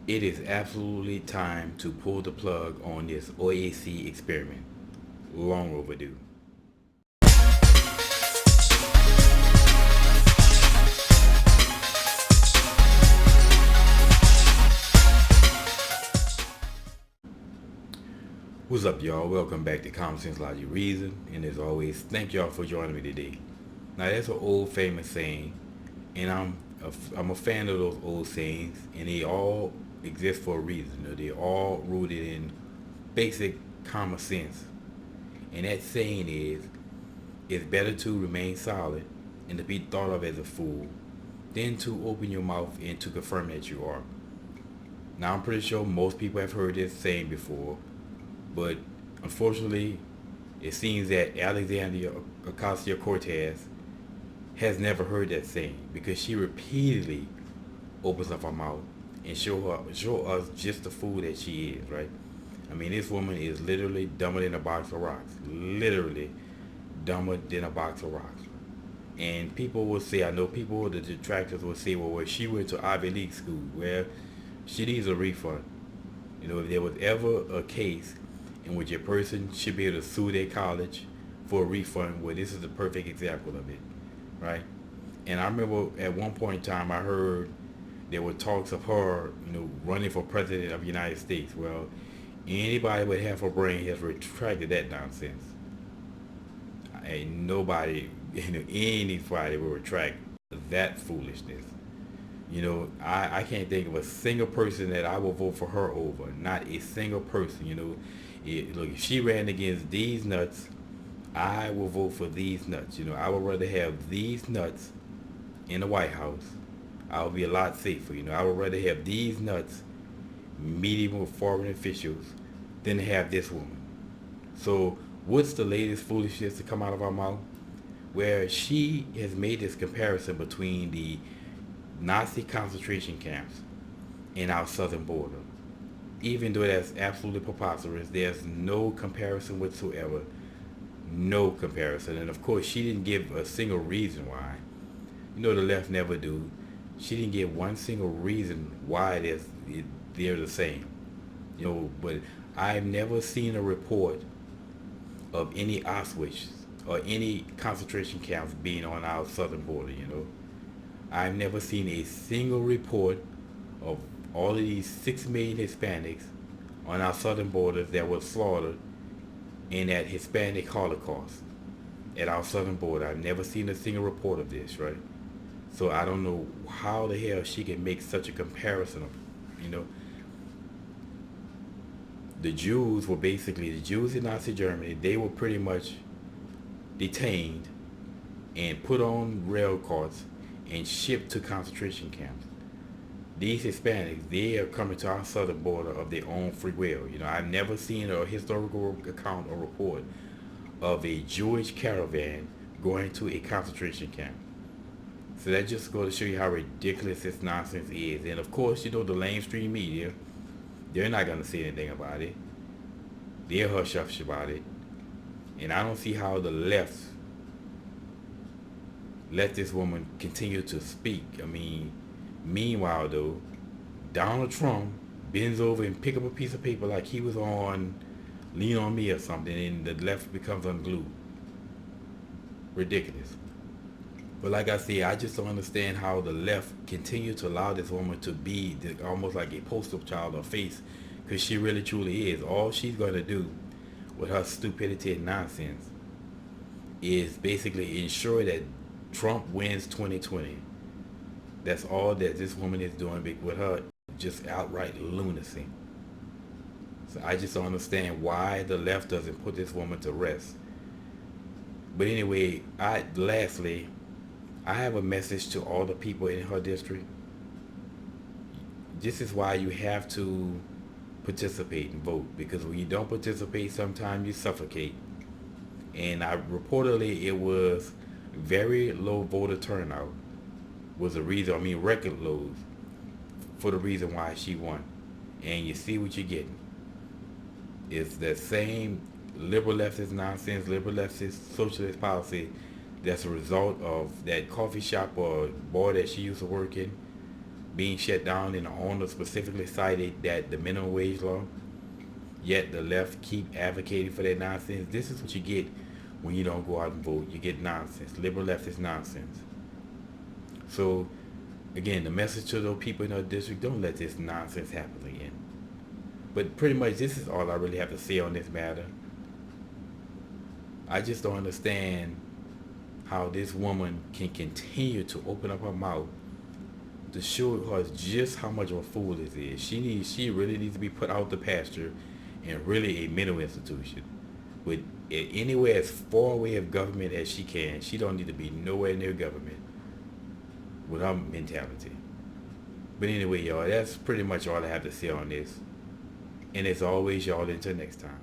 It is absolutely time to pull the plug on this OAC experiment. Long overdue. What's up, y'all? Welcome back to Common Sense Logic Reason. And as always, thank y'all for joining me today. Now, that's an old famous saying, and I'm a fan of those old sayings, and they all exist for a reason. You know, they're all rooted in basic common sense. And that saying is, it's better to remain silent and to be thought of as a fool than to open your mouth and to confirm that you are. Now, I'm pretty sure most people have heard this saying before, but unfortunately, it seems that Alexandria Ocasio-Cortez has never heard that saying because she repeatedly opens up her mouth and show us just the fool that she is, right? I mean, this woman is literally dumber than a box of rocks. Literally dumber than a box of rocks. And people will say, I know people, the detractors will say, well, she went to Ivy League school. Well, she needs a refund. You know, if there was ever a case in which a person should be able to sue their college for a refund, well, this is the perfect example of it, right? And I remember at one point in time, I heard there were talks of her, running for president of the United States. Well, anybody with half a brain has retracted that nonsense. Ain't nobody, anybody will retract that foolishness. I can't think of a single person that I will vote for her over. Not a single person. Look, if she ran against these nuts, I will vote for these nuts. I would rather have these nuts in the White House. I would be a lot safer. I would rather have these nuts meeting with foreign officials than to have this woman. So, what's the latest foolishness to come out of her mouth? Where she has made this comparison between the Nazi concentration camps and our southern border. Even though that's absolutely preposterous, there's no comparison whatsoever. No comparison. And of course, she didn't give a single reason why. The left never do. She didn't give one single reason why they're the same. But I've never seen a report of any Auschwitz or any concentration camps being on our southern border. I've never seen a single report of all of these 6 million Hispanics on our southern borders that were slaughtered in that Hispanic Holocaust at our southern border. I've never seen a single report of this, right? So I don't know how the hell she can make such a comparison. You know, the Jews in Nazi Germany. They were pretty much detained and put on rail carts and shipped to concentration camps. These Hispanics, they are coming to our southern border of their own free will. I've never seen a historical account or report of a Jewish caravan going to a concentration camp. So that just goes to show you how ridiculous this nonsense is. And of course, the mainstream media, they're not going to say anything about it. They're hush-hush about it. And I don't see how the left let this woman continue to speak. I mean, meanwhile, though, Donald Trump bends over and pick up a piece of paper like he was on Lean On Me or something, and the left becomes unglued. Ridiculous. But like I said, I just don't understand how the left continue to allow this woman to be almost like a poster child or face, because she really truly is. All she's going to do with her stupidity and nonsense is basically ensure that Trump wins 2020. That's all that this woman is doing with her just outright lunacy. So I just don't understand why the left doesn't put this woman to rest. But anyway, lastly, I have a message to all the people in her district. This is why you have to participate and vote, because when you don't participate, sometimes you suffocate. And reportedly it was very low voter turnout was the reason, record lows for the reason why she won. And you see what you're getting. It's that same liberal leftist nonsense, liberal leftist socialist policy that's a result of that coffee shop or bar that she used to work in. being shut down, and the owner specifically cited that the minimum wage law, yet the left keep advocating for that nonsense. This is what you get when you don't go out and vote. You get nonsense. Liberal leftist nonsense. So, again, the message to those people in our district, don't let this nonsense happen again. But pretty much this is all I really have to say on this matter. I just don't understand how this woman can continue to open up her mouth to show us just how much of a fool this is. She really needs to be put out the pasture and really a mental institution. With anywhere as far away of government as she can. She don't need to be nowhere near government with her mentality. But anyway, y'all, that's pretty much all I have to say on this. And as always, y'all, until next time.